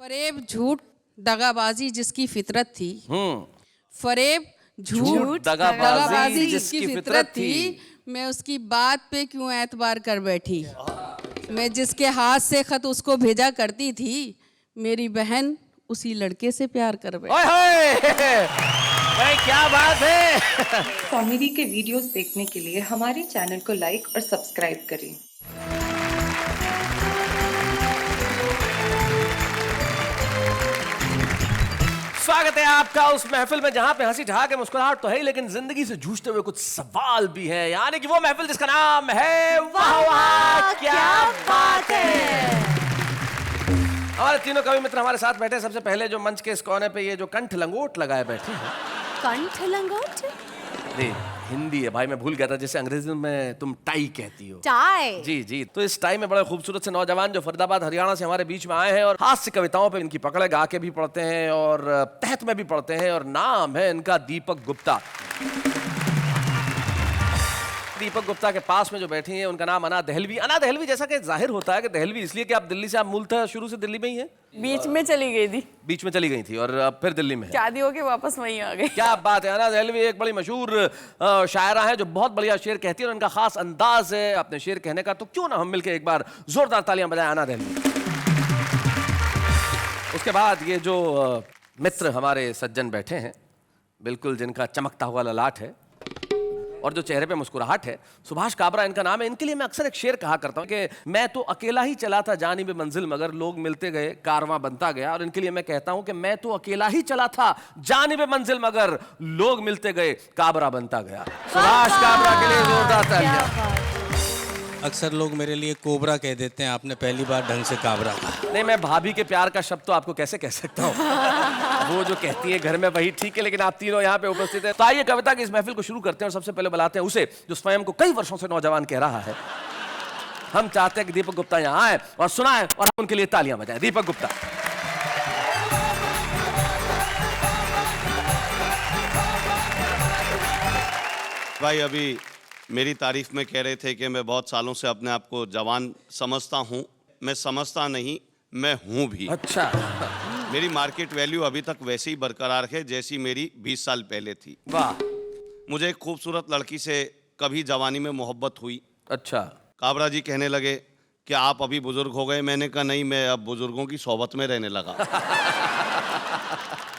फरेब झूठ दगाबाजी जिसकी फितरत थी। फरेब झूठ दगाबाजी जिसकी फितरत थी, मैं उसकी बात पे क्यों एतबार कर बैठी। मैं जिसके हाथ से खत उसको भेजा करती थी, मेरी बहन उसी लड़के से प्यार कर बैठी। भाई क्या बात है। कॉमेडी के वीडियोस देखने के लिए हमारे चैनल को लाइक और सब्सक्राइब करें। स्वागत है आपका उस महफिल में जहां पे हंसी ठहाके मुस्कुराहट तो है ही, लेकिन जिंदगी से जूझते हुए कुछ सवाल भी हैं। यानी कि वो महफिल जिसका नाम है वाह वाह क्या बात है। हमारे तीनों कवि मित्र हमारे साथ बैठे। सबसे पहले जो मंच के इस कोने पे ये जो कंठ लंगोट लगाए बैठे हैं। कंठ लंगोट? नहीं, हिंदी है भाई, मैं भूल गया था। जैसे अंग्रेजी में तुम टाई कहती हो। टाई? जी जी। तो इस टाई में बड़े खूबसूरत से नौजवान जो फरीदाबाद हरियाणा से हमारे बीच में आए हैं और हास्य कविताओं पे इनकी पकड़ है, गा के भी पढ़ते हैं और तहत में भी पढ़ते हैं। और नाम है इनका दीपक गुप्ता। दीपक गुप्ता के पास में जो बैठी हैं उनका नाम अना दहलवी। अना दहलवी, जैसा कि जाहिर होता है कि दहलवी इसलिए कि आप दिल्ली से, आप मूलतः शुरू से दिल्ली में ही हैं? बीच में चली गई थी। बीच में चली गई थी और अब फिर दिल्ली में है। शादी होके वापस वहीं आ गई। क्या बात है। अना दहलवी एक बड़ी मशहूर शायरा है जो बहुत बढ़िया शेर कहती है और उनका खास अंदाज है अपने शेर कहने का। तो क्यों ना हम मिलकर एक बार जोरदार तालियां बजाएं अना दहलवी। उसके बाद ये जो मित्र हमारे सज्जन बैठे हैं, बिल्कुल जिनका चमकता हुआ ललाट है और जो चेहरे पे मुस्कुराहट है, सुभाष काबरा इनका नाम है। इनके लिए मैं अक्सर एक शेर कहा करता हूं कि मैं तो अकेला ही चला था जानिब मंजिल मगर लोग मिलते गए कारवां बनता गया। और इनके लिए मैं कहता हूं कि मैं तो अकेला ही चला था जानिब मंजिल मगर लोग मिलते गए काबरा बनता गया। सुभाष काबरा के लिए जोरदार तालियां। अक्सर लोग मेरे लिए कोबरा कह देते हैं, आपने पहली बार ढंग से काबरा कहा। नहीं, मैं भाभी के प्यार का शब्द तो आपको कैसे कह सकता हूँ। वो जो कहती है घर में वही ठीक है, लेकिन आप तीनों यहाँ पे उपस्थित हैं। तो आइए कविता की इस महफिल को शुरू करते हैं और सबसे पहले बुलाते हैं उसे जो स्वयं को कई वर्षों से नौजवान कह रहा है। हम चाहते हैं कि दीपक गुप्ता यहाँ आए और सुनाए और हम उनके लिए तालियां बजाएं। दीपक गुप्ता। भाई अभी मेरी तारीफ में कह रहे थे कि मैं बहुत सालों से अपने आप को जवान समझता हूँ। मैं समझता नहीं, मैं हूँ भी। अच्छा। मेरी मार्केट वैल्यू अभी तक वैसे ही बरकरार है जैसी मेरी 20 साल पहले थी। वाह। मुझे एक खूबसूरत लड़की से कभी जवानी में मोहब्बत हुई। अच्छा। काबरा जी कहने लगे कि आप अभी बुजुर्ग हो गए। मैंने कहा नहीं, मैं अब बुजुर्गों की सोहबत में रहने लगा।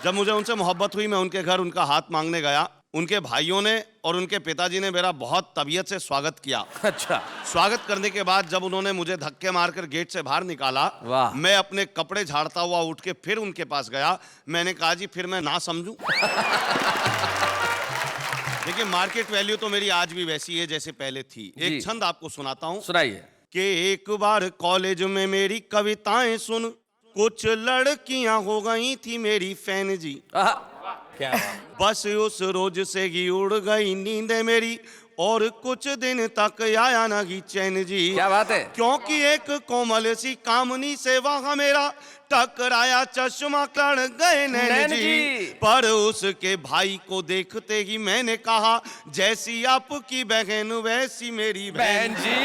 जब मुझे उनसे मोहब्बत हुई, मैं उनके घर उनका हाथ मांगने गया। उनके भाइयों ने और उनके पिताजी ने मेरा बहुत तबीयत से स्वागत किया। अच्छा। स्वागत करने के बाद जब उन्होंने मुझे धक्के मारकर गेट से बाहर निकाला, वाह। मैं अपने कपड़े झाड़ता हुआ उठ के फिर उनके पास गया। मैंने कहा जी फिर मैं ना समझूं। देखिए, मार्केट वैल्यू तो मेरी आज भी वैसी है जैसे पहले थी। एक छंद आपको सुनाता हूं। सुनाइए। कि एक बार कॉलेज में मेरी कविताएं सुन कुछ लड़कियां हो गई थी मेरी फैन जी। क्या बस उस रोज से ही उड़ गई नींद मेरी और कुछ दिन तक आया ना ही चैन जी। क्या बात है। क्योंकि एक कोमल सी कामनी से वहां मेरा टकराया चश्मा कर गए नैन जी। पर उसके भाई को देखते ही मैंने कहा जैसी आपकी बहन वैसी मेरी बहन जी।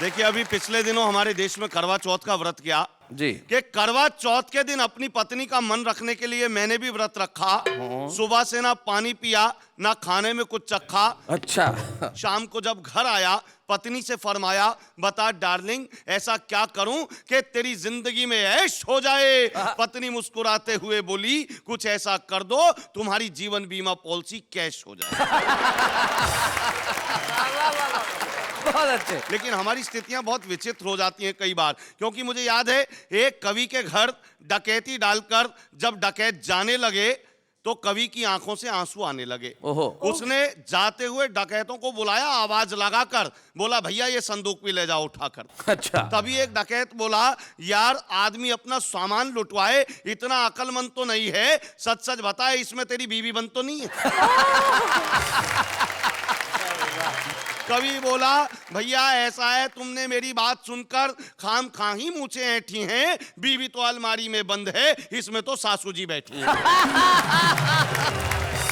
देखिए, अभी पिछले दिनों हमारे देश में करवा चौथ का व्रत किया जी। कि करवा चौथ के दिन अपनी पत्नी का मन रखने के लिए मैंने भी व्रत रखा। सुबह से ना पानी पिया ना खाने में कुछ चखा। अच्छा। शाम को जब घर आया, पत्नी से फरमाया बता डार्लिंग ऐसा क्या करूं कि तेरी जिंदगी में ऐश हो जाए। पत्नी मुस्कुराते हुए बोली कुछ ऐसा कर दो तुम्हारी जीवन बीमा पॉलिसी कैश हो जाए। बहुत अच्छे। लेकिन हमारी स्थितियां बहुत विचित्र हो जाती हैं कई बार, क्योंकि मुझे याद है एक कवि के घर डकैती डालकर जब डकैत जाने लगे तो कवि की आंखों से आंसू आने लगे। उसने जाते हुए डकैतों को बुलाया, आवाज लगाकर बोला भैया ये संदूक भी ले जाओ उठाकर। अच्छा। तभी एक डकैत बोला यार आदमी अपना सामान लुटवाए इतना अकलमंद तो नहीं है, सच सच बताए इसमें तेरी बीवी बंद तो नहीं है। कवि बोला भैया ऐसा है तुमने मेरी बात सुनकर खाम खा ही मूछें ऐठी हैं, बीवी तो अलमारी में बंद है, इसमें तो सासू जी बैठी हैं।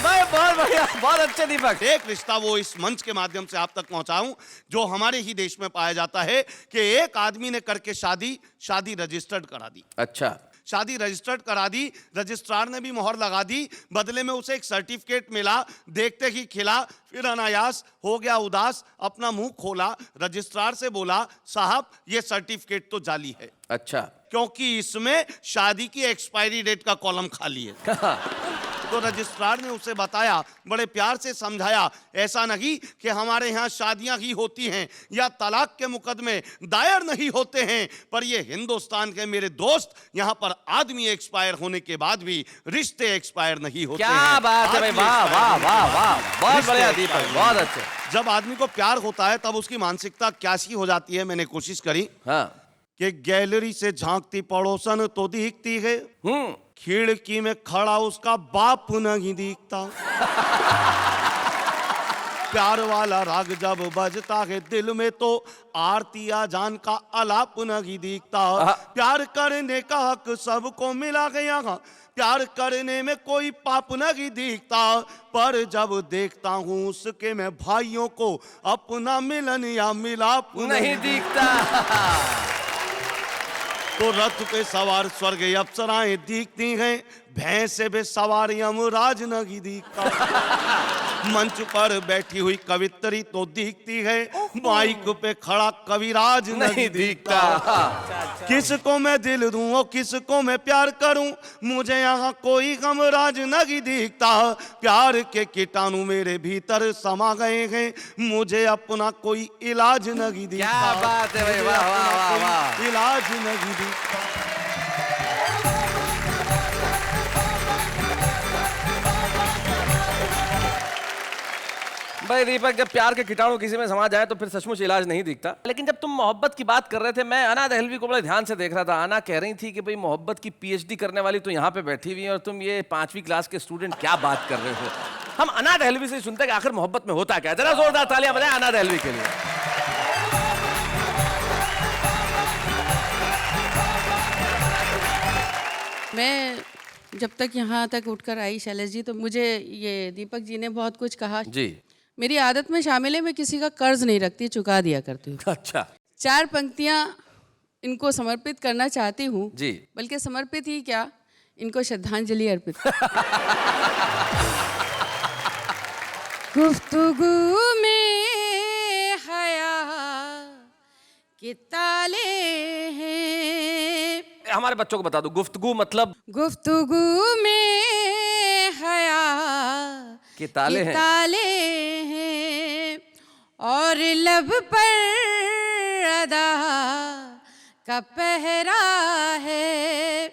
भाई बहुत बढ़िया, बहुत अच्छे दीपक। एक रिश्ता वो इस मंच के माध्यम से आप तक पहुंचाऊं जो हमारे ही देश में पाया जाता है कि एक आदमी ने करके शादी रजिस्टर्ड करा दी। अच्छा, शादी रजिस्टर्ड करा दी, रजिस्ट्रार ने भी मोहर लगा दी, बदले में उसे एक सर्टिफिकेट मिला, देखते ही खिला, फिर अनायास हो गया उदास, अपना मुंह खोला, रजिस्ट्रार से बोला साहब ये सर्टिफिकेट तो जाली है। अच्छा, क्योंकि इसमें शादी की एक्सपायरी डेट का कॉलम खाली है। तो रजिस्ट्रार ने उसे बताया, बड़े प्यार से समझाया, ऐसा नहीं कि हमारे यहाँ शादियां ही होती हैं या तलाक के मुकदमे दायर नहीं होते हैं, पर ये हिंदुस्तान के मेरे दोस्त, यहाँ पर आदमी एक्सपायर होने के बाद भी रिश्ते एक्सपायर नहीं होते हैं। क्या बात है भाई, वाह वाह वाह वाह, बहुत बढ़िया दीपक, बहुत अच्छे। जब आदमी को प्यार होता है तब उसकी मानसिकता कैसी हो जाती है, मैंने कोशिश करी हाँ, कि गैलरी से झांकती पड़ोसन तो दिखती है, खिड़की में खड़ा उसका बाप नहीं दिखता। प्यार वाला राग जब बजता है दिल में तो आरती आजान का आलाप नहीं दिखता। प्यार करने का हक सबको मिला गया, प्यार करने में कोई पाप नहीं दिखता, पर जब देखता हूँ उसके मैं भाइयों को अपना मिलन या मिलाप नहीं दिखता। तो रथ पे सवार स्वर्ग अप्सराएं दिखती हैं, भैंसे पे सवार यमराज नहीं दिखता। मंच पर बैठी हुई कवित्री तो दिखती है, माइक पे खड़ा कविराज नहीं दिखता। किसको मैं दिल दूं और किसको मैं प्यार करूं, मुझे यहाँ कोई गमराज नहीं दिखता। प्यार के कीटाणु मेरे भीतर समा गए हैं, मुझे अपना कोई इलाज नहीं दिखता। क्या बात है भाई, वाह वाह वाह वाह, इलाज नहीं दिखता। भाई दीपक, जब प्यार के कीटाणु किसी में समा जाए तो फिर सचमुच इलाज नहीं दिखता। लेकिन जब तुम मोहब्बत की बात कर रहे थे, मैं अना दहलवी को बड़े ध्यान से देख रहा था। अना कह रही थी कि भाई मोहब्बत की पीएचडी करने वाली तो यहाँ पे बैठी हुई है और तुम ये 5वीं क्लास के स्टूडेंट क्या बात कर रहे हो। हम अना दहलवी से सुनते हैं कि आखिर मोहब्बत में होता क्या। जरा जोरदार तालियां बजाएं अना दहलवी के लिए। मैं जब तक यहाँ तक उठकर आई शैलेश जी, तो मुझे ये दीपक जी ने बहुत कुछ कहा जी। मेरी आदत में शामिल है, मैं किसी का कर्ज नहीं रखती, चुका दिया करती हूँ। अच्छा, 4 पंक्तियाँ इनको समर्पित करना चाहती हूँ जी। बल्कि समर्पित ही क्या, इनको श्रद्धांजलि अर्पित। गुफ्तगू में हया के ताले हैं। हमारे बच्चों को बता दो, गुफ्तगू मतलब? गुफ्तगू में हया के ताले हैं, और लब पर अदा का पहरा है।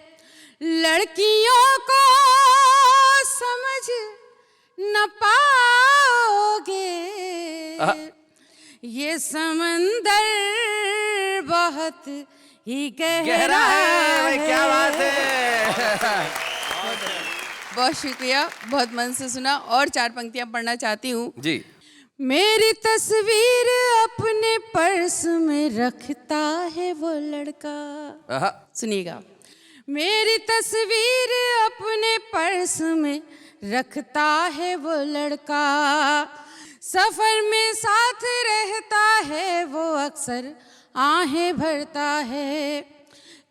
लड़कियों को समझ न पाओगे, ये समंदर बहुत ही गहरा है। क्या बात है। बहुत शुक्रिया, बहुत मन से सुना। और 4 पंक्तियां पढ़ना चाहती हूँ जी। मेरी तस्वीर अपने पर्स में रखता है वो लड़का। सुनिएगा, मेरी तस्वीर अपने पर्स में रखता है वो लड़का, सफर में साथ रहता है वो अक्सर आहें भरता है।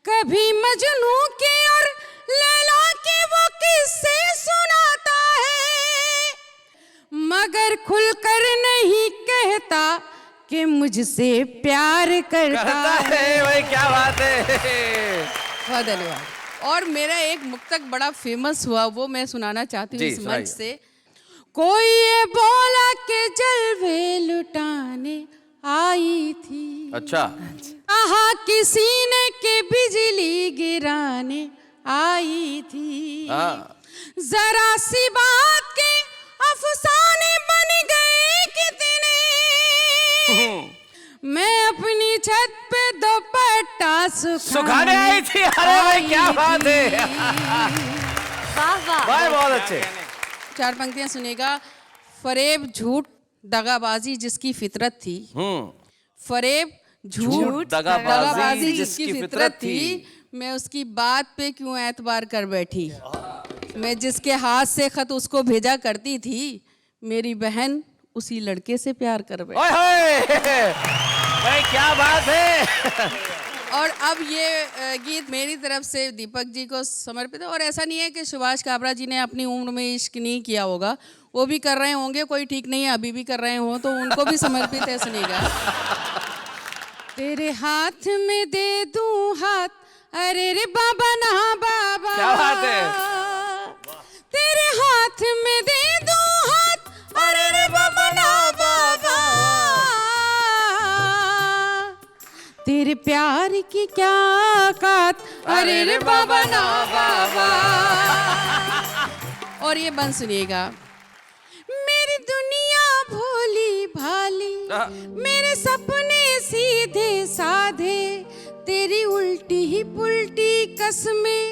कभी मजनू के और लैला के वो किस्से सुनाता है, मगर खुलकर नहीं कहता कि मुझसे प्यार करता है। भाई क्या बात है। बहुत धन्यवाद। और मेरा एक मुक्तक बड़ा फेमस हुआ, वो मैं सुनाना चाहती हूँ इस मंच से। कोई ये बोला के जलवे लुटाने आई थी। अच्छा। कहा किसी ने के बिजली गिराने आई थी। जरा सी बात के अफसाने बन गए कितने, मैं अपनी छत पे दुपट्टा सुखाने आई थी। अरे भाई क्या बात है। वाह वाह, भाई बहुत अच्छे। 4 पंक्तियां सुनेगा। फरेब झूठ दगाबाजी जिसकी फितरत थी, फरेब झूठ दगाबाजी जिसकी फितरत थी, मैं उसकी बात पे क्यों एतबार कर बैठी। मैं जिसके हाथ से खत उसको भेजा करती थी, मेरी बहन उसी लड़के से प्यार कर बैठी। ओए होए! भाई क्या बात है। और अब ये गीत मेरी तरफ से दीपक जी को समर्पित है। और ऐसा नहीं है कि सुभाष काबरा जी ने अपनी उम्र में इश्क नहीं किया होगा, वो भी कर रहे होंगे, कोई ठीक नहीं है अभी भी कर रहे हो, तो उनको भी समर्पित है सुनिएगा। तेरे हाथ में दे दूं हाथ, अरे रे बाबा ना बाबा, क्या बात है। तेरे हाथ में दे दूं हाथ, अरे रे बाबा ना बाबा, तेरे प्यार की क्या औकात, अरे रे बाबा ना बाबा। और ये बंद सुनिएगा। मेरी दुनिया भोली भाली, मेरे सपने सीधे साधे, तेरी उल्टी ही पुल्टी कसमें,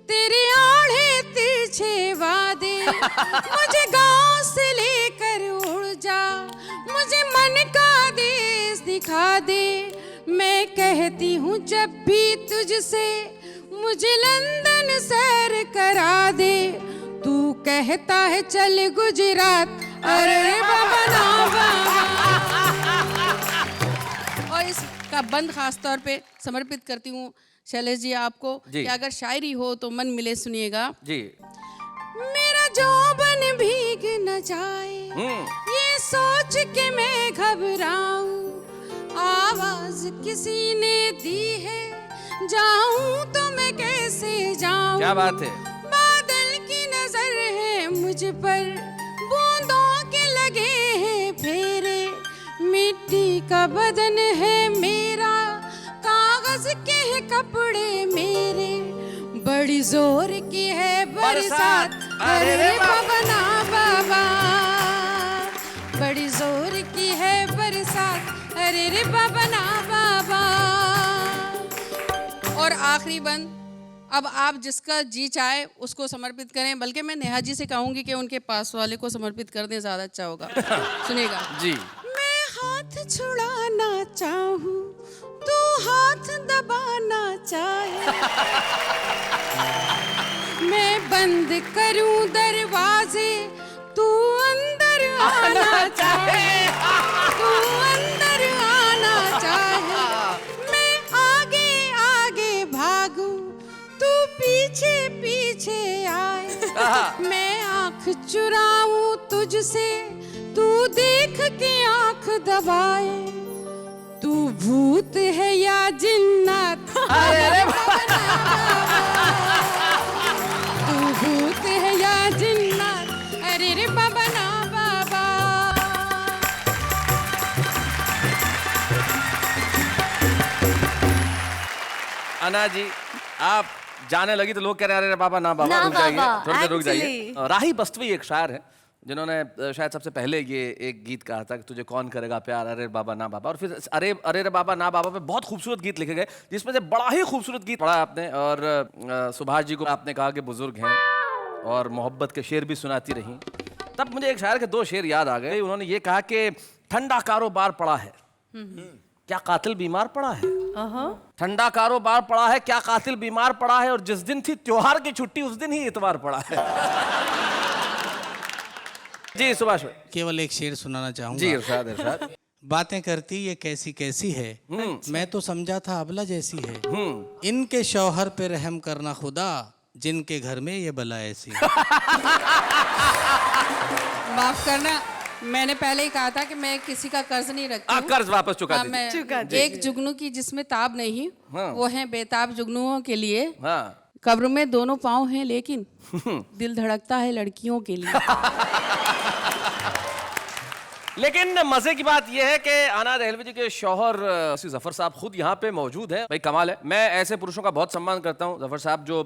तेरे आड़े तिरछे वादे। मुझे गांव से लेकर उड़ जा, मुझे मन का देश दिखा दे। मैं कहती हूँ जब भी तुझसे, मुझे लंदन सैर करा दे। तू कहता है चल गुजरात, अरे बाबा ना बाबा। और इसका बंद खास तौर पे समर्पित करती हूँ शैलेश जी आपको, कि अगर शायरी हो तो मन मिले सुनिएगा जी। मेरा जौबन भीग न जाए, ये सोच के मैं घबराऊं। आवाज किसी ने दी है, जाऊं तो मैं कैसे जाऊं। क्या बात है। बादल की नजर है मुझ पर, बूंदों के लगे हैं फेरे। मिट्टी का बदन है मेरा, कागज के हैं कपड़े मेरे। बड़ी जोर की है बरसात, अरे रे बाबा ना बाबा। बड़ी जोर की है बरसात, अरे रे बाबा ना बाबा। और आखिरी बंद, अब आप जिसका जी चाहे उसको समर्पित करें, बल्कि मैं नेहा जी से कहूंगी कि उनके पास वाले को समर्पित कर दें, ज्यादा अच्छा होगा। सुनिएगा जी। मैं हाथ छुड़ाना चाहूं, तू हाथ दबाना चाहे। मैं बंद करूं दरवाजे, तू अंदर आना चाहे। तू अंदर आना चाहे। मैं आगे आगे भागूं, तू पीछे पीछे आए। मैं आँख चुराऊं तुझसे, तू देख के आँख दबाए। तू भूत है या जिन्नात, अरे तू भूत है या जिन्नात, अरे रे बाबा ना बाबा। अना जी, आप जाने लगी तो लोग कह रहे हैं अरे बाबा ना बाबा, ना रुक जाइए, बाबा, थोड़ी देर रुक जाइए। actually। राही बस्तवी एक शायर है जिन्होंने शायद सबसे पहले ये एक गीत कहा था कि तुझे कौन करेगा प्यार, अरे बाबा ना बाबा। और फिर अरे अरे रे बाबा ना बाबा पे बहुत खूबसूरत गीत लिखे गए, जिसमें से बड़ा ही खूबसूरत गीत पढ़ा आपने। और सुभाष जी को आपने कहा कि बुजुर्ग हैं और मोहब्बत के शेर भी सुनाती रहीं। तब मुझे एक शायर के दो शेर याद आ गए। उन्होंने ये कहा कि ठंडा कारोबार पड़ा है, क्या कातिल बीमार पड़ा है। ठंडा कारोबार पड़ा है, क्या कातिल बीमार पड़ा है। और जिस दिन थी त्योहार की छुट्टी, उस दिन ही इतवार पड़ा है। जी सुभाष भाई। केवल एक शेर सुनाना चाहूंगा। जी इरशाद इरशाद। बातें करती ये कैसी कैसी है, मैं तो समझा था अबला जैसी है। इनके शौहर पे रहम करना खुदा, जिनके घर में ये बला ऐसी है। माफ करना, मैंने पहले ही कहा था कि मैं किसी का कर्ज नहीं रखती हूँ। कर्ज वापस चुका दीजिए। एक जुगनू की जिसमें ताब नहीं, वो है बेताब जुगनुओं के लिए। हाँ। कब्र में दोनों पाँव हैं लेकिन दिल धड़कता है लड़कियों के लिए। लेकिन मजे की बात यह है कि आना दहलवी जी के शौहर जफर साहब खुद यहाँ पे मौजूद हैं। भाई कमाल है। मैं ऐसे पुरुषों का बहुत सम्मान करता हूँ जफर साहब, जो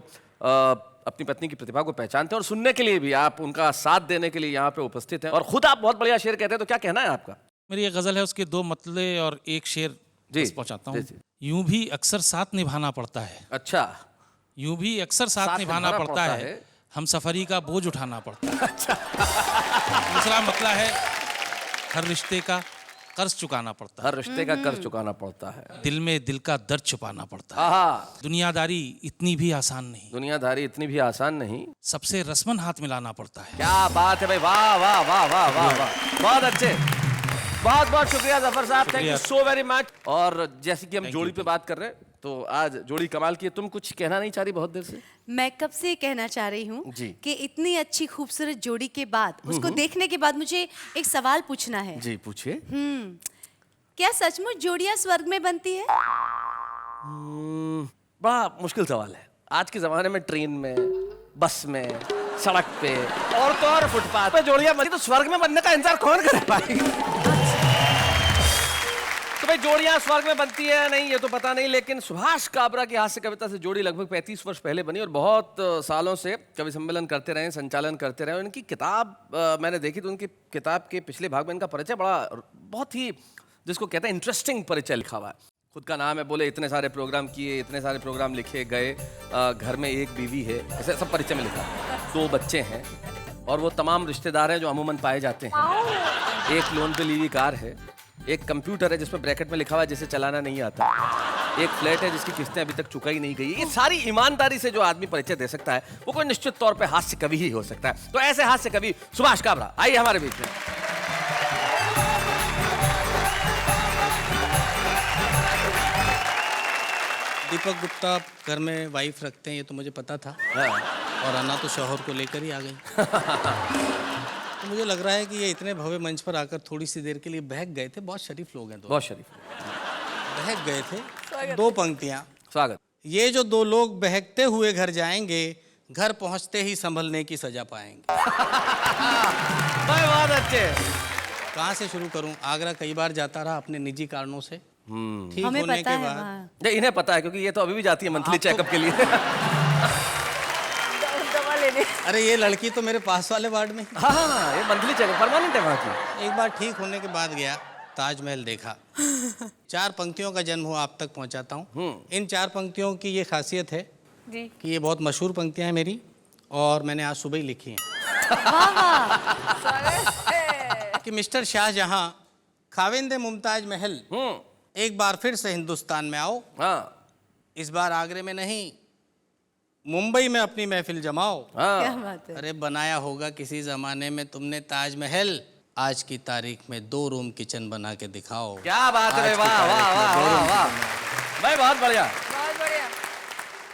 अपनी पत्नी की प्रतिभा को पहचानते हैं और सुनने के लिए भी, आप उनका साथ देने के लिए यहाँ पे उपस्थित हैं। और खुद आप बहुत बढ़िया शेर कहते हैं, तो क्या कहना है आपका। मेरी एक गजल है, उसके दो मतले और एक शेर पहुंचाता हूँ। यूं भी अक्सर साथ निभाना पड़ता है। अच्छा। यूं भी अक्सर साथ निभाना पड़ता है, हम सफरी का बोझ उठाना पड़ता है। अच्छा। दूसरा मतला है, हर रिश्ते का कर्ज चुकाना पड़ता है, हर रिश्ते का कर्ज चुकाना पड़ता है। दिल में दिल का दर्द छुपाना पड़ता है। आहा, दुनियादारी इतनी भी आसान नहीं, दुनियादारी इतनी भी आसान नहीं। सबसे रस्मन हाथ मिलाना पड़ता है। क्या बात है भाई, वाह वाह वाह वाह वाह वाह, बहुत अच्छे, बहुत बहुत शुक्रिया जफर साहब, thank you so very much. और जैसे कि हम जोड़ी पे बात कर रहे हैं, तो आज जोड़ी कमाल की है। तुम कुछ कहना नहीं चाह रही बहुत देर से? मैं कब से कहना चाह रही हूँ जी। कि इतनी अच्छी खूबसूरत जोड़ी के बाद, उसको देखने के बाद मुझे एक सवाल पूछना है। जी पूछिए। क्या सचमुच जोड़ियां स्वर्ग में बनती है? बड़ा मुश्किल सवाल है। आज के जमाने में ट्रेन में, बस में, सड़क पे और तो और फुटपाथ पे जोड़ियां बनती, तो स्वर्ग में बनने का इंतजार कौन करे भाई? तो भाई जोड़ियां स्वर्ग में बनती है नहीं ये तो पता नहीं, लेकिन सुभाष काबरा की हास्य कविता से जोड़ी लगभग 35 वर्ष पहले बनी और बहुत सालों से कवि सम्मेलन करते रहे, संचालन करते रहे। उनकी किताब मैंने देखी तो उनकी किताब के पिछले भाग में इनका परिचय बड़ा, बहुत ही जिसको कहते हैं इंटरेस्टिंग परिचय लिखा हुआ है। खुद का नाम है, बोले इतने सारे प्रोग्राम किए, इतने सारे प्रोग्राम लिखे गए, घर में एक बीवी है, ऐसे सब परिचय में लिखा है। 2 बच्चे हैं और वो तमाम रिश्तेदार हैं जो अमूमन पाए जाते हैं। एक लोन पे ली हुई कार है, एक कंप्यूटर है जिसमें ब्रैकेट में लिखा हुआ है जिसे चलाना नहीं आता, एक फ्लैट है जिसकी किस्तें अभी तक चुकाई नहीं गई। ये सारी ईमानदारी से जो आदमी परिचय दे सकता है वो कोई निश्चित तौर पे हास्य कवि ही हो सकता है। तो ऐसे हास्य कवि सुभाष काबरा आइए हमारे बीच में। दीपक गुप्ता घर में वाइफ रखते हैं, ये तो मुझे पता था। हाँ। और अन्ना तो शौहर को लेकर ही आ गई। तो मुझे लग रहा है कि ये इतने भव्य मंच पर आकर थोड़ी सी देर के लिए बहक गए थे। बहुत शरीफ लोग हैं दो, बहुत शरीफ, बहक गए थे। 2 पंक्तियां। स्वागत। ये जो 2 लोग बहकते हुए घर जाएंगे, घर पहुंचते ही संभलने की सजा पाएंगे। बहुत अच्छे। कहाँ से शुरू करूं? आगरा कई बार जाता रहा अपने निजी कारणों से। ठीक हमें होने पता के है बाद वहाँ। नहीं, इन्हें पता है क्योंकि ये तो अभी भी जाती है मंथली चेकअप के लिए। अरे ये लड़की तो मेरे पास वाले वार्ड में। हाँ, ये मंथली चेकअप परमानेंट है वहाँ की। एक बार ठीक होने के बाद गया, ताजमहल देखा। 4 पंक्तियों का जन्म हुआ, आप तक पहुंचाता हूँ। इन 4 पंक्तियों की ये खासियत है जी। कि ये बहुत मशहूर पंक्तियां हैं मेरी, और मैंने आज सुबह ही लिखी हैं। कि मिस्टर शाहजहां, खाविंदे मुमताज महल, एक बार फिर से हिंदुस्तान में आओ। हाँ, इस बार आगरे में नहीं, मुंबई में अपनी महफिल जमाओ। क्या बात है। अरे बनाया होगा किसी जमाने में तुमने ताजमहल, आज की तारीख में 2 रूम किचन बना के दिखाओ। क्या बात है, आज की वाह वाह तारीख में वाह 2 रूम वाह किचन। भाई, बहुत बढ़िया।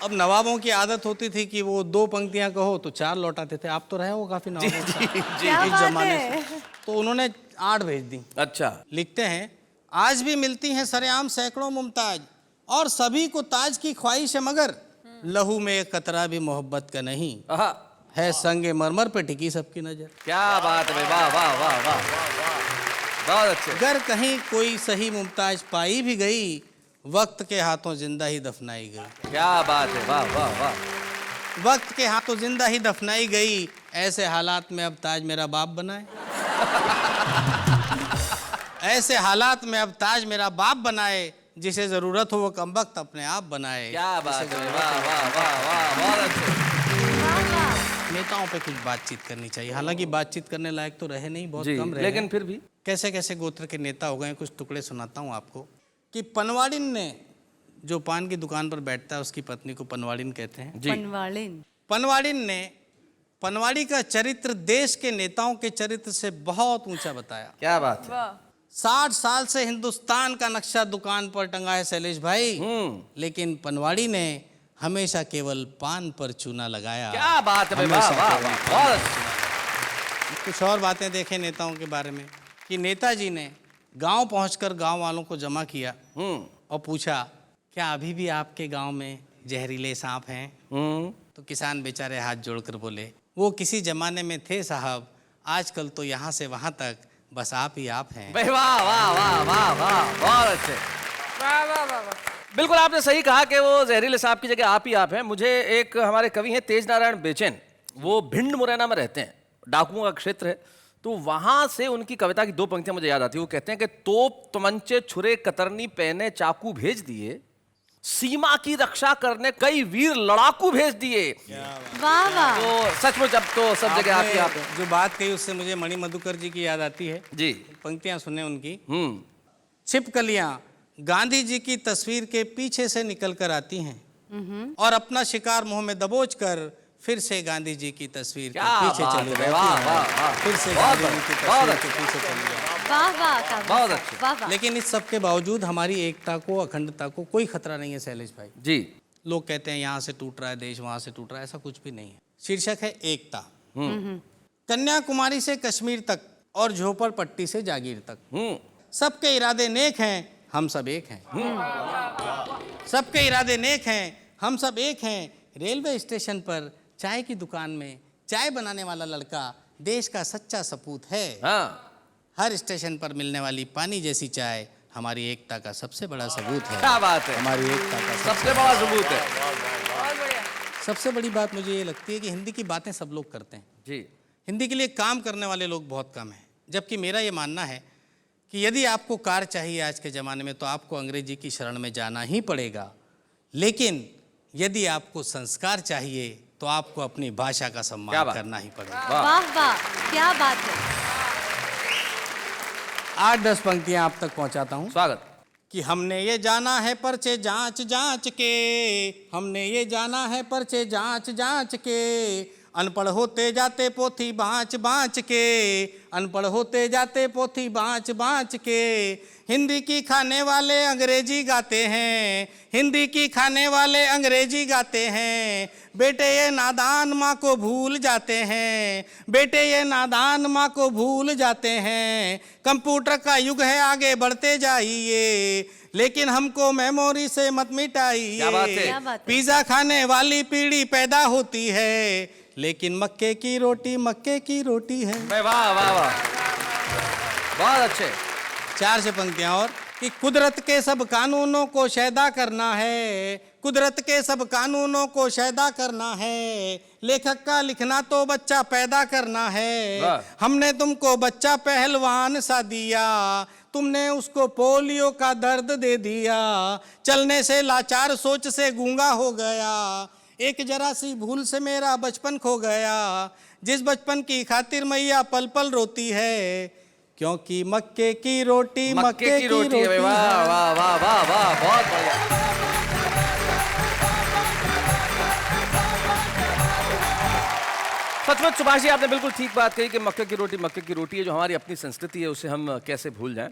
अब नवाबों की आदत होती थी कि वो 2 पंक्तियां कहो तो 4 लौटाते थे। आप तो रहे हो काफी नवाबों के साथ क्या इस बात जमाने है। से, तो उन्होंने 8 भेज दी। अच्छा, लिखते हैं, आज भी मिलती हैं सरेआम सैकड़ों मुमताज, और सभी को ताज की ख्वाहिश है, मगर लहू में एक कतरा भी मोहब्बत का नहीं आहा, है, संगे मरमर पे टिकी सबकी नजर। क्या बात है भाई, वाह वाह वाह वाह, बहुत अच्छे। अगर कहीं कोई सही मुमताज पाई भी गई, वक्त के हाथों जिंदा ही दफनाई गई। क्या बात है, वाह वाह वाह। वक्त के हाथों जिंदा ही दफनाई गई, ऐसे हालात में अब ताज मेरा बाप बनाए। ऐसे हालात में अब ताज मेरा बाप बनाए, जिसे जरूरत हो वो कमबख्त अपने आप बनाए। क्या बात है, वाह वाह वाह वाह, बहुत अच्छे। नेताओं पे कुछ बातचीत करनी चाहिए। हालांकि बातचीत करने लायक तो रहे नहीं, बहुत जी, कम रहे लेकिन हैं। फिर भी कैसे कैसे गोत्र के नेता हो गए, कुछ टुकड़े सुनाता हूँ आपको। कि पनवाड़िन ने, जो पान की दुकान पर बैठता है उसकी पत्नी को पनवाड़िन कहते हैं। जी, पनवाड़िन। पनवाड़िन ने पनवाड़ी का चरित्र देश के नेताओं के चरित्र से बहुत ऊंचा बताया। क्या बात है। 60 साल से हिंदुस्तान का नक्शा दुकान पर टंगा है शैलेश भाई, लेकिन पनवाड़ी ने हमेशा केवल पान पर चूना लगाया। क्या बात है भाई, वाह वाह वाह, बहुत अच्छे। कुछ और बातें देखें नेताओं के बारे में। कि नेताजी ने गांव पहुंचकर गांव वालों को जमा किया और पूछा, क्या अभी भी आपके गांव में जहरीले सांप हैं? तो किसान बेचारे हाथ जोड़कर बोले, वो किसी जमाने में थे साहब, आजकल तो यहाँ से वहाँ तक बस आप ही आप हैं। भाई वाह वाह वाह वाह वाह, बहुत अच्छे। वाह वाह वाह वाह। बिल्कुल आपने सही कहा कि वो जहरीले सांप की जगह आप ही आप हैं। मुझे एक हमारे कवि हैं तेज नारायण बेचैन, वो भिंड मुरैना में रहते हैं, डाकुओं का क्षेत्र है, तो वहां से उनकी कविता की 2 पंक्तियां मुझे याद आती है। वो कहते हैं कि तोप तमंचे छुरे कतरनी पहने चाकू भेज दिए, सीमा की रक्षा करने कई वीर लड़ाकू भेज दिए। वाह वाह। तो सचमुच अब तो सब जगह आप ही आप हैं। जो बात कही उससे मुझे मणि मधुकर जी की याद आती है। जी, पंक्तियां सुने उनकी। छिपकलियां गांधी जी की तस्वीर के पीछे से निकल कर आती हैं और अपना शिकार मुंह में दबोच कर फिर से गांधी जी की तस्वीर के क्या पीछे बात चली है, जाती वाह, हैं। वाह, वाह। फिर से बहुत गांधी जी की बहुत तस्वीर के पीछे चली जाती हैं। वाह वाह काव्य बहुत साहब, अच्छे। वाह वाह। लेकिन इस सब के बावजूद हमारी एकता को, अखंडता को कोई खतरा नहीं है शैलेश भाई। जी। लोग कहते हैं यहाँ से टूट रहा है देश, वहां से टूट रहा है, ऐसा कुछ भी नहीं है। शीर्षक है एकता। कन्याकुमारी से कश्मीर तक और झोपड़पट्टी से जागीर तक, सबके इरादे नेक हैं, हम सब एक हैं। सबके इरादे नेक हैं, हम सब एक हैं। रेलवे स्टेशन पर चाय की दुकान में चाय बनाने वाला लड़का देश का सच्चा सपूत है। हाँ, हर स्टेशन पर मिलने वाली पानी जैसी चाय हमारी एकता का सबसे बड़ा सबूत है। क्या बात है, हमारी एकता का सबसे बड़ा सबूत है। सबसे बड़ी बात मुझे ये लगती है कि हिंदी की बातें सब लोग करते हैं, जी। हिंदी के लिए काम करने वाले लोग बहुत कम हैं। जबकि मेरा ये मानना है कि यदि आपको कार चाहिए आज के ज़माने में तो आपको अंग्रेजी की शरण में जाना ही पड़ेगा, लेकिन यदि आपको संस्कार चाहिए तो आपको अपनी भाषा का क्या सम्मान बात? करना ही पड़ेगा। वाह वाह, क्या बात है। 8-10 पंक्तियां आप तक पहुंचाता हूं स्वागत। कि हमने ये जाना है पर्चे जांच जांच के, हमने ये जाना है पर्चे जांच जांच के, अनपढ़ होते जाते पोथी बाँच बाँच के, अनपढ़ होते जाते पोथी बाँच बाँच के। हिंदी की खाने वाले अंग्रेजी गाते हैं, हिंदी की खाने वाले अंग्रेजी गाते हैं। बेटे ये नादान माँ को भूल जाते हैं, बेटे ये नादान माँ को भूल जाते हैं। कंप्यूटर का युग है आगे बढ़ते जाइए, लेकिन हमको मेमोरी से मत मिटाइए। क्या बात है? क्या बात है? पिज़्ज़ा खाने वाली पीढ़ी पैदा होती है, लेकिन मक्के की रोटी है। वाह वाह वाह, बहुत अच्छे। 4 से पंक्तियां और कि कुदरत के सब कानूनों को शैदा करना है, कुदरत के सब कानूनों को शैदा करना है। लेखक का लिखना तो बच्चा पैदा करना है। वाह। हमने तुमको बच्चा पहलवान सा दिया, तुमने उसको पोलियो का दर्द दे दिया। चलने से लाचार, सोच से गूंगा हो गया, एक जरा सी भूल से मेरा बचपन खो गया। जिस बचपन की खातिर मैया पल पल रोती है, क्योंकि मक्के की रोटी मक्के की रोटी है। वाह वाह वाह वाह वाह, बहुत बढ़िया। सचमुच सुभाष जी, आपने बिल्कुल ठीक बात कही कि मक्के की रोटी है। जो हमारी अपनी संस्कृति है उसे हम कैसे भूल जाएं।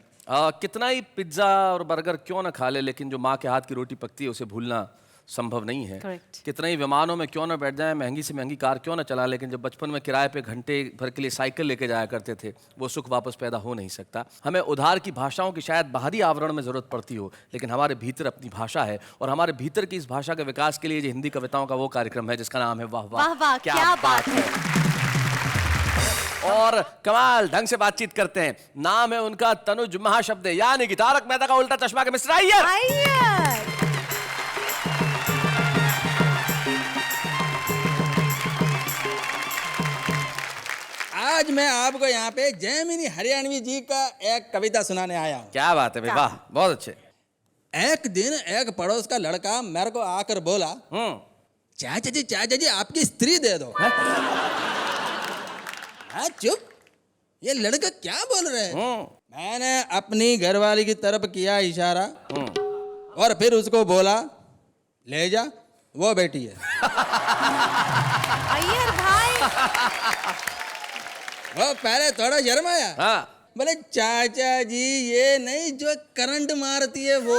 कितना ही पिज्ज़ा और बर्गर क्यों ना खा ले, लेकिन जो माँ के हाथ की रोटी पकती है उसे भूलना संभव नहीं है। Correct. कितना ही विमानों में क्यों ना बैठ जाए, महंगी से महंगी कार क्यों ना चला, लेकिन जब बचपन में किराए पे घंटे भर के लिए साइकिल लेके जाया करते थे, वो सुख वापस पैदा हो नहीं सकता। हमें उधार की भाषाओं की शायद बाहरी आवरण में ज़रूरत पड़ती हो, लेकिन हमारे भीतर अपनी भाषा है, और हमारे भीतर की इस भाषा के विकास के लिए जो हिंदी कविताओं का वो कार्यक्रम है जिसका नाम है वाह वाह वाह, क्या बात है। और कमाल ढंग से बातचीत करते हैं। नाम है उनका तनुज महाशब्द, यानी कि तारक मेहता का उल्टा चश्मा के मिस्टर अय्यर। अय्यर। आज मैं आपको यहाँ पे जैमिनी हरियाणवी जी का एक कविता सुनाने आया हूँ। क्या बात है भाई, वाह, बहुत अच्छे। एक दिन एक पड़ोस का लड़का मेरे को आकर बोला, चाचा जी आपकी स्त्री दे दो। हाँ चुप, ये लड़का क्या बोल रहे हैं? मैंने अपनी घरवाली की तरफ किया इशारा और फिर उसको बोला, ले जा, वो बेटी है। अय्यर भाई, वो पहले थोड़ा शर्माया, हाँ। बोले चाचा जी ये नहीं जो करंट मारती है वो।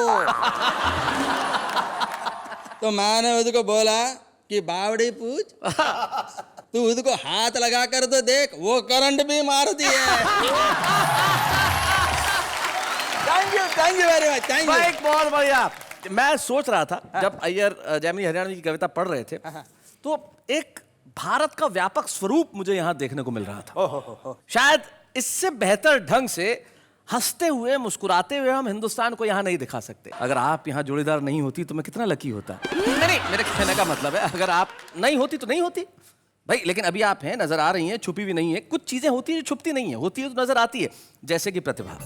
तो मैंने उसको बोला कि बावड़ी पूछ, तू उसको हाथ लगा कर तो देख, वो करंट भी मारती है। Thank you very much, thank you. बहुत बढ़िया। मैं सोच रहा था जब अय्यर जैमिनी हरियाणवी की कविता पढ़ रहे थे, तो एक भारत का व्यापक स्वरूप मुझे यहाँ देखने को मिल रहा था। शायद इससे बेहतर ढंग से हंसते हुए मुस्कुराते हुए हम हिंदुस्तान को यहाँ नहीं दिखा सकते। अगर आप यहाँ जोड़ीदार नहीं होती तो मैं कितना लकी होता। नहीं, मेरे कहने का मतलब है अगर आप नहीं होती तो नहीं होती भाई, लेकिन अभी आप हैं, नजर आ रही हैं, छुपी भी नहीं है। कुछ चीजें होती है जो छुपती नहीं है, होती है तो नजर आती है, जैसे कि प्रतिभा।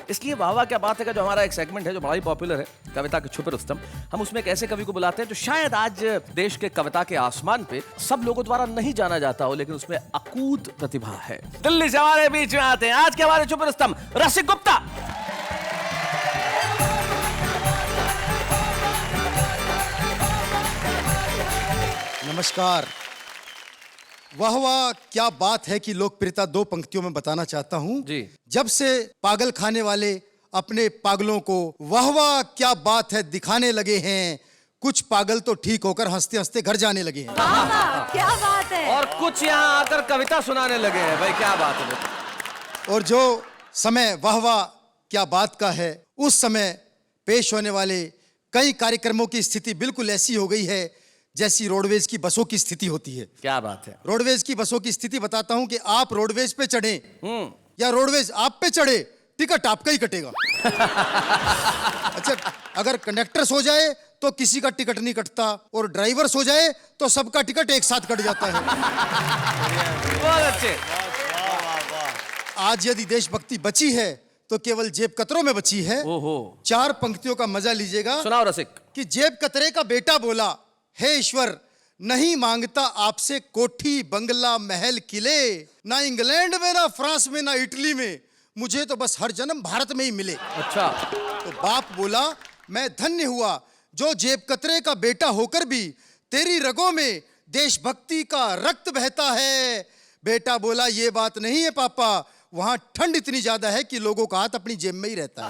इसलिए वाह वाह क्या बात है का जो हमारा एक सेगमेंट है जो बड़ा ही पॉपुलर है, कविता के छुपे रुस्तम, हम उसमें एक ऐसे कवि को बुलाते हैं जो शायद आज देश के कविता के आसमान पे सब लोगों द्वारा नहीं जाना जाता हो, लेकिन उसमें अकूत प्रतिभा है। दिल्ली से हमारे बीच में आते हैं आज के हमारे छुपे रुस्तम, रसिक गुप्ता। नमस्कार। वाह वाह, क्या बात है कि लोकप्रियता 2 पंक्तियों में बताना चाहता हूं। जी। जब से पागल खाने वाले अपने पागलों को वाह वाह क्या बात है दिखाने लगे हैं, कुछ पागल तो ठीक होकर हंसते हंसते घर जाने लगे हैं। वाह वाह, क्या बात है। और कुछ यहाँ आकर कविता सुनाने लगे हैं। भाई क्या बात है। और जो समय वाह वाह क्या बात का है, उस समय पेश होने वाले कई कार्यक्रमों की स्थिति बिल्कुल ऐसी हो गई है जैसी रोडवेज की बसों की स्थिति होती है। क्या बात है। रोडवेज की बसों की स्थिति बताता हूं कि आप रोडवेज पे चढ़े या रोडवेज आप पे चढ़े, टिकट आपका ही कटेगा। अच्छा, अगर कंडक्टर सो जाए तो किसी का टिकट नहीं कटता, और ड्राइवर सो जाए तो सबका टिकट एक साथ कट जाता है। बहुत अच्छे। आज यदि देशभक्ति बची है तो केवल जेब कतरों में बची है। ओहो। 4 पंक्तियों का मजा लीजिएगा। सुनाओ रसिक। कि जेब कतरे का बेटा बोला, हे ईश्वर, नहीं मांगता आपसे कोठी बंगला महल किले, ना इंग्लैंड में ना फ्रांस में ना इटली में, मुझे तो बस हर जन्म भारत में ही मिले। अच्छा। तो बाप बोला, मैं धन्य हुआ जो जेब कतरे का बेटा होकर भी तेरी रगों में देशभक्ति का रक्त बहता है। बेटा बोला, ये बात नहीं है पापा, वहां ठंड इतनी ज्यादा है कि लोगों का हाथ अपनी जेब में ही रहता है।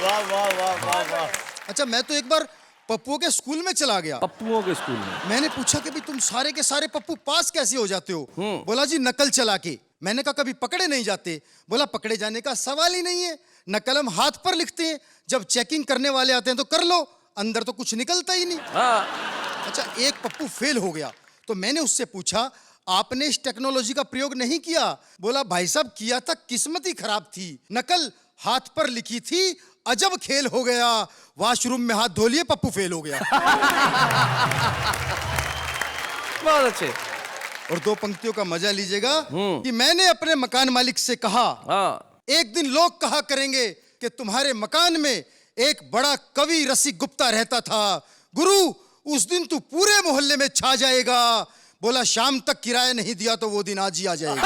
वाह वाह वाह वाह वाह। अच्छा, मैं तो एक बार पप्पुओं के स्कूल में चला गया। पप्पुओं के स्कूल में? मैंने पूछा कि भाई तुम सारे के सारे पप्पू पास कैसे हो जाते हो? बोला जी नकल चला के। मैंने कहा कभी पकड़े नहीं जाते? बोला पकड़े जाने का सवाल ही नहीं है, नकल हम हाथ पर लिखते हैं, जब चेकिंग करने वाले आते हैं तो कर लो, अंदर तो कुछ निकलता ही नहीं। अच्छा, एक पप्पू फेल हो गया तो मैंने उससे पूछा, आपने इस टेक्नोलॉजी का प्रयोग नहीं किया? बोला भाई साहब किया था, किस्मत ही खराब थी, नकल हाथ पर लिखी थी, अजब खेल हो गया, वॉशरूम में हाथ धो लिए, पप्पू फेल हो गया। बहुत अच्छे। और 2 पंक्तियों का मजा लीजिएगा कि मैंने अपने मकान मालिक से कहा, एक दिन लोग कहा करेंगे कि तुम्हारे मकान में एक बड़ा कवि रसिक गुप्ता रहता था, गुरु उस दिन तू पूरे मोहल्ले में छा जाएगा। बोला शाम तक किराया नहीं दिया तो वो दिन आज ही आ जाएगा।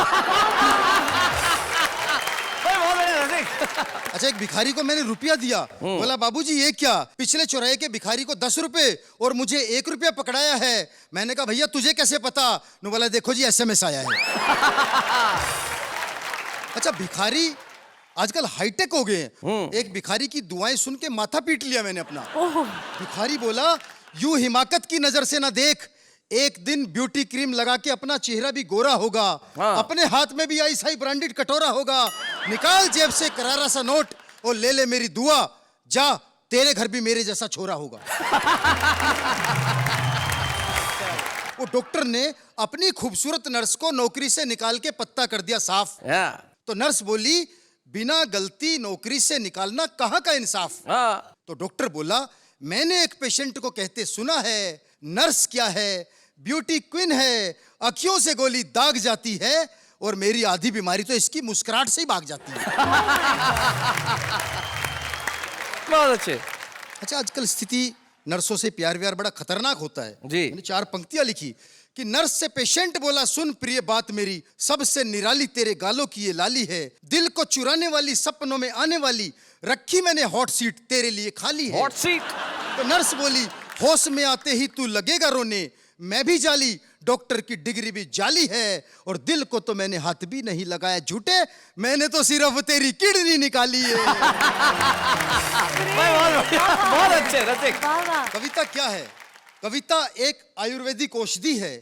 अच्छा, एक भिखारी को मैंने रुपया दिया, बोला बाबूजी ये क्या? पिछले चौराहे के भिखारी को 10 रुपए और मुझे 1 रुपया पकड़ाया है। मैंने कहा भैया तुझे कैसे पता? नु बोला देखो जी SMS आया है। अच्छा, भिखारी आजकल हाईटेक हो गए हैं। एक भिखारी की दुआएं सुन के माथा पीट लिया मैंने अपना। भिखारी बोला, यूं हिमाकत की नजर से ना देख, एक दिन ब्यूटी क्रीम लगा के अपना चेहरा भी गोरा होगा, अपने हाथ में भी ऐसा ही ब्रांडेड कटोरा होगा, निकाल जेब से करारा सा नोट और ले ले मेरी दुआ, जा तेरे घर भी मेरे जैसा छोरा होगा। वो डॉक्टर ने अपनी खूबसूरत नर्स को नौकरी से निकाल के पत्ता कर दिया साफ। तो नर्स बोली, बिना गलती नौकरी से निकालना कहाँ का इंसाफ? तो डॉक्टर बोला, मैंने एक पेशेंट को कहते सुना है, नर्स क्या है, ब्यूटी क्वीन है, अखियों से गोली दाग जाती है, और मेरी आधी बीमारी तो इसकी मुस्कुराहट से ही भाग जाती है। बहुत अच्छे। अच्छा, आजकल स्थिति नर्सों से प्यार व्यार बड़ा खतरनाक होता है जी। मैंने 4 पंक्तियां लिखी कि नर्स से पेशेंट बोला, सुन प्रिय बात मेरी, सबसे निराली तेरे गालों की ये लाली है, दिल को चुराने वाली, सपनों में आने वाली, रखी मैंने हॉट सीट तेरे लिए खाली है। Hot seat? तो नर्स बोली, होश में आते ही तू लगेगा रोने, मैं भी जाली, डॉक्टर की डिग्री भी जाली है, और दिल को तो मैंने हाथ भी नहीं लगाया झूठे, मैंने तो सिर्फ तेरी किडनी निकाली है। बहुत अच्छे रसिक। कविता क्या है? कविता एक आयुर्वेदिक औषधि है,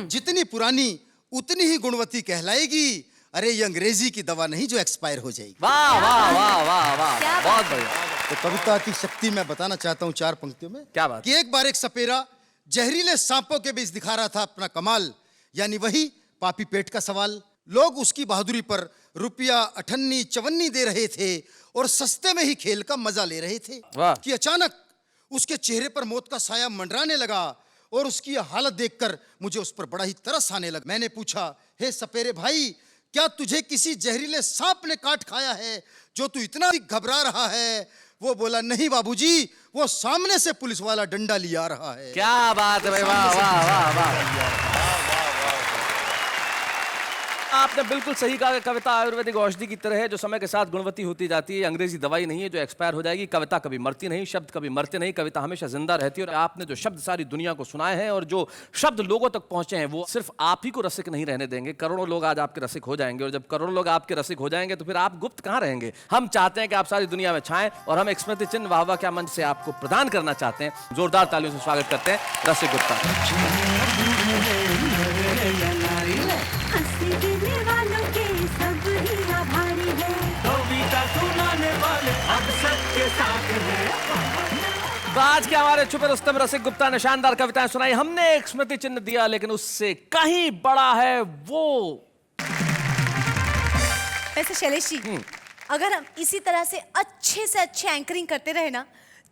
जितनी पुरानी उतनी ही गुणवती कहलाएगी। अरे ये अंग्रेजी की दवा नहीं जो एक्सपायर हो जाएगी। वाह वाह वाह वाह वाह, बहुत बढ़िया। तो कविता की शक्ति मैं बताना चाहता हूँ 4 पंक्तियों में। क्या बात? कि एक बार एक सपेरा जहरीले सांपों के बीच दिखा रहा था अपना कमाल, यानी वही पापी पेट का सवाल। लोग उसकी बहादुरी पर रुपया 58-54 दे रहे थे और सस्ते में ही खेल का मजा ले रहे थे कि अचानक उसके चेहरे पर मौत का साया मंडराने लगा, और उसकी हालत देखकर मुझे उस पर बड़ा ही तरस आने लगा। मैंने पूछा, हे सपेरे भाई, क्या तुझे किसी जहरीले सांप ने काट खाया है जो तू इतना घबरा रहा है? वो बोला, नहीं बाबूजी, वो सामने से पुलिस वाला डंडा लिया रहा है। क्या बात है भाई, वाह वाह वाह वाह। आपने बिल्कुल सही कहा कि कविता आयुर्वेदिक औषधि की तरह है जो समय के साथ गुणवती होती जाती है। अंग्रेजी दवाई नहीं है जो एक्सपायर हो जाएगी। कविता कभी मरती नहीं, शब्द कभी मरते नहीं, कविता हमेशा जिंदा रहती है। और आपने जो शब्द सारी दुनिया को सुनाए हैं और जो शब्द लोगों तक पहुंचे हैं वो सिर्फ आप ही को रसिक नहीं रहने देंगे। करोड़ों लोग आज आपके रसिक हो जाएंगे और जब करोड़ों लोग आपके रसिक हो जाएंगे तो फिर आप गुप्त कहाँ रहेंगे। हम चाहते हैं कि आप सारी दुनिया में छाएं और हम एक स्मृति चिन्ह वाह वाह क्या मंच से आपको प्रदान करना चाहते हैं। जोरदार तालियों से स्वागत करते हैं रसिक गुप्ता। आज के हमारे छुपे रुस्तम रसिक गुप्ता ने शानदार कविताएं सुनाई। हमने एक स्मृति चिन्ह दिया लेकिन उससे कहीं बड़ा है वो। वैसे शैलेश जी, अगर हम इसी तरह से अच्छे एंकरिंग करते रहे ना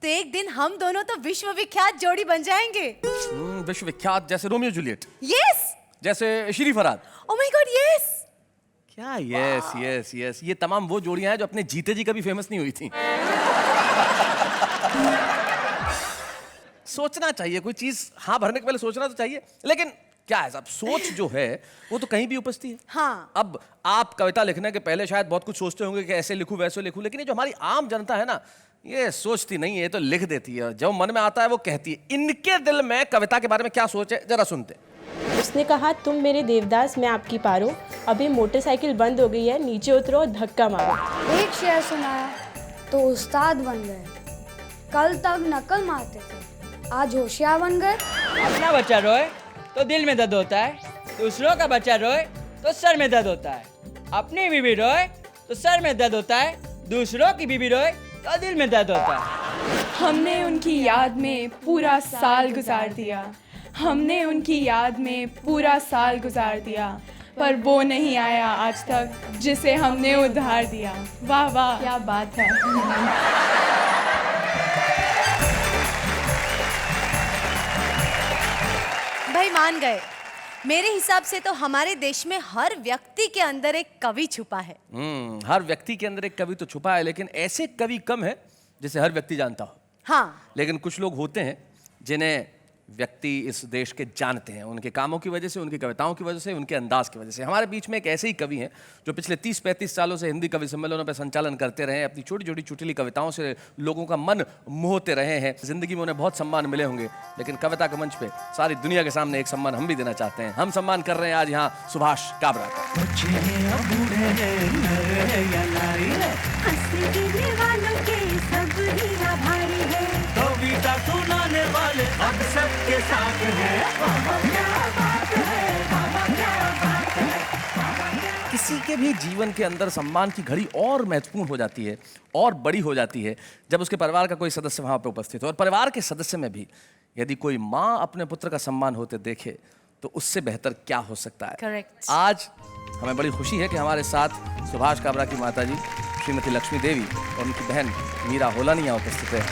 तो एक दिन हम दोनों तो विश्वविख्यात जोड़ी बन जाएंगे। विश्वविख्यात जैसे रोमियो जूलियट। यस। जैसे Shri Farhad. Oh my God yes. क्या यस यस यस, ये तमाम वो जोड़ियां हैं जो अपने जीते जी कभी फेमस नहीं हुई थी। सोचना चाहिए कोई चीज हाँ भरने के पहले सोचना तो चाहिए, लेकिन क्या है साहब, सोच जो है वो तो कहीं भी उपजती है। हाँ। अब आप कविता लिखने के पहले शायद बहुत कुछ सोचते होंगे कि ऐसे लिखूं वैसे लिखूं, लेकिन ये जो हमारी आम जनता है ना ये सोचती नहीं है, ये तो लिख देती है। जो मन में आता है वो कहती है। इनके दिल में कविता के बारे में क्या सोच है जरा सुनते। उसने कहा तुम मेरे देवदास मैं आपकी पारो, अभी मोटरसाइकिल बंद हो गई है, नीचे उतरो धक्का मारो। एक शेर सुनाया तो उस्ताद बन गए, कल तक नकल मारते थे आज होशियार बन गए। अपना बच्चा रोए तो दिल में दर्द होता है, दूसरों का बच्चा रोए तो सर में दर्द होता है। अपनी बीवी रोए तो सर में दर्द होता है, दूसरों की बीवी रोए तो दिल में दर्द होता है। हमने उनकी याद में पूरा साल गुजार दिया, हमने उनकी याद में पूरा साल गुजार दिया, पर वो नहीं आया आज तक जिसे हमने उधार दिया। वाह वाह क्या बात है। भाई मान गए। मेरे हिसाब से तो हमारे देश में हर व्यक्ति के अंदर एक कवि छुपा है। हर व्यक्ति के अंदर एक कवि तो छुपा है, लेकिन ऐसे कवि कम है जिसे हर व्यक्ति जानता हो। हाँ। लेकिन कुछ लोग होते हैं जिन्हें व्यक्ति इस देश के जानते हैं, उनके कामों की वजह से, उनकी कविताओं की वजह से, उनके अंदाज की वजह से। हमारे बीच में एक ऐसे ही कवि हैं जो पिछले 30-35 सालों से हिंदी कवि सम्मेलनों पर संचालन करते रहे हैं, अपनी छोटी छोटी चुटली कविताओं से लोगों का मन मोहते रहे हैं। जिंदगी में उन्हें बहुत सम्मान मिले होंगे, लेकिन कविता के मंच पे सारी दुनिया के सामने एक सम्मान हम भी देना चाहते हैं। हम सम्मान कर रहे हैं आज यहाँ सुभाष काबरा का। सुनाने वाले अब सबके साथ हैं। किसी के भी जीवन के अंदर सम्मान की घड़ी और महत्वपूर्ण हो जाती है और बड़ी हो जाती है जब उसके परिवार का कोई सदस्य वहां पर उपस्थित हो। और परिवार के सदस्य में भी यदि कोई माँ अपने पुत्र का सम्मान होते देखे तो उससे बेहतर क्या हो सकता है। करेक्ट। आज हमें बड़ी खुशी है कि हमारे साथ सुभाष काबरा की माताजी श्रीमती लक्ष्मी देवी और उनकी बहन मीरा होलानी उपस्थित है।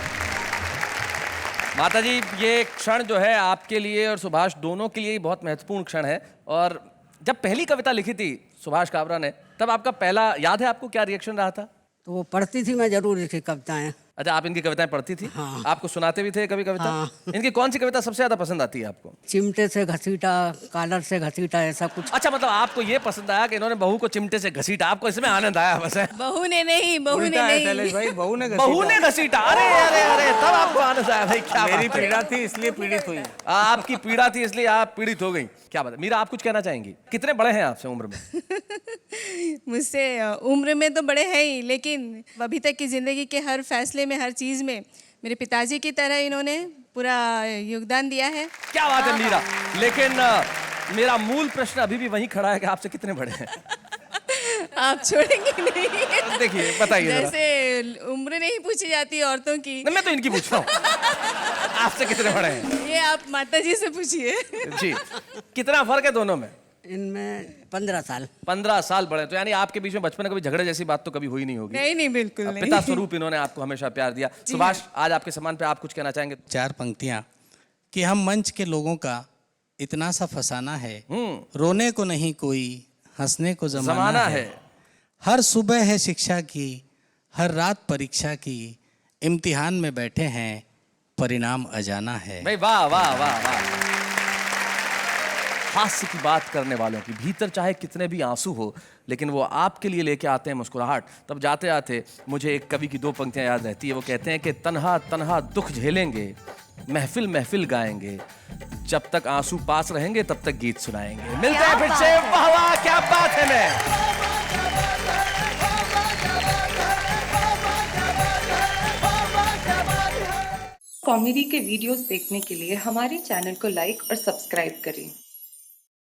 माताजी, ये क्षण जो है आपके लिए और सुभाष दोनों के लिए ही बहुत महत्वपूर्ण क्षण है। और जब पहली कविता लिखी थी सुभाष काबरा ने, तब आपका पहला याद है आपको क्या रिएक्शन रहा था? तो वो पढ़ती थी, मैं जरूर लिखी कविताएं। अच्छा, आप इनकी कविताएं पढ़ती थी? हाँ। आपको सुनाते भी थे कभी कविता? हाँ। इनकी कौन सी कविता सबसे ज्यादा पसंद आती है आपको? चिमटे से घसीटा, कॉलर से घसीटा, ऐसा कुछ। अच्छा, मतलब आपको ये पसंद आया कि इन्होंने बहू को चिमटे से घसीटा, आपको इसमें आनंद आया बस है? बहू ने नहीं, बहू ने नहीं भाई, बहू ने घसीटा। अरे अरे अरे, तब आपको आनंद आया भाई। क्या मेरी पीड़ा थी इसलिए पीड़ित हुई। आपकी पीड़ा थी इसलिए आप पीड़ित हो गई। क्या बात है मीरा, आप कुछ कहना चाहेंगी? कितने बड़े हैं आपसे उम्र में? मुझसे उम्र में तो बड़े हैं ही, लेकिन अभी तक की जिंदगी के हर फैसले में, हर चीज में मेरे पिताजी की तरह इन्होंने पूरा योगदान दिया है। क्या बात है मीरा, लेकिन मेरा मूल प्रश्न अभी भी वहीं खड़ा है कि आपसे कितने बड़े हैं? आप छोड़ेंगे नहीं? देखिए बताइए। जैसे उम्र नहीं पूछी जाती औरतों की, मैं तो इनकी पूछ रहा हूँ। आपसे कितने बड़े हैं? ये आप माताजी से पूछिए। जी, कितना फर्क है दोनों में? इनमें 15 साल। 15 साल बड़े, तो यानी आपके बीच में बचपन में कभी झगड़े जैसी बात तो कभी हुई नहीं होगी? नहीं नहीं, बिल्कुल नहीं। पिता स्वरूप इन्होंने आपको हमेशा प्यार दिया। सुभाष, आज आपके सम्मान पे आप कुछ कहना चाहेंगे? 4 पंक्तियां कि हम मंच के लोगों का इतना सा फसाना है, रोने को नहीं कोई, हंसने को जमाना है। हर सुबह है शिक्षा की, हर रात परीक्षा की, इम्तिहान में बैठे हैं, परिणाम अजाना है। भाई वाह वाह वाह वाह। हास्य की बात करने वालों की, भीतर चाहे कितने भी आंसू हो लेकिन वो आपके लिए लेके आते हैं मुस्कुराहट। तब जाते आते मुझे एक कवि की 2 पंक्तियां याद रहती है। वो कहते हैं कि तन्हा तन्हा दुख झेलेंगे, महफिल महफिल गाएंगे, जब तक आंसू पास रहेंगे तब तक गीत सुनाएंगे। मिलते हैं फिर से। वाह वाह, क्या बात है। मैं कॉमेडी के वीडियोस देखने के लिए हमारे चैनल को लाइक और सब्सक्राइब करें।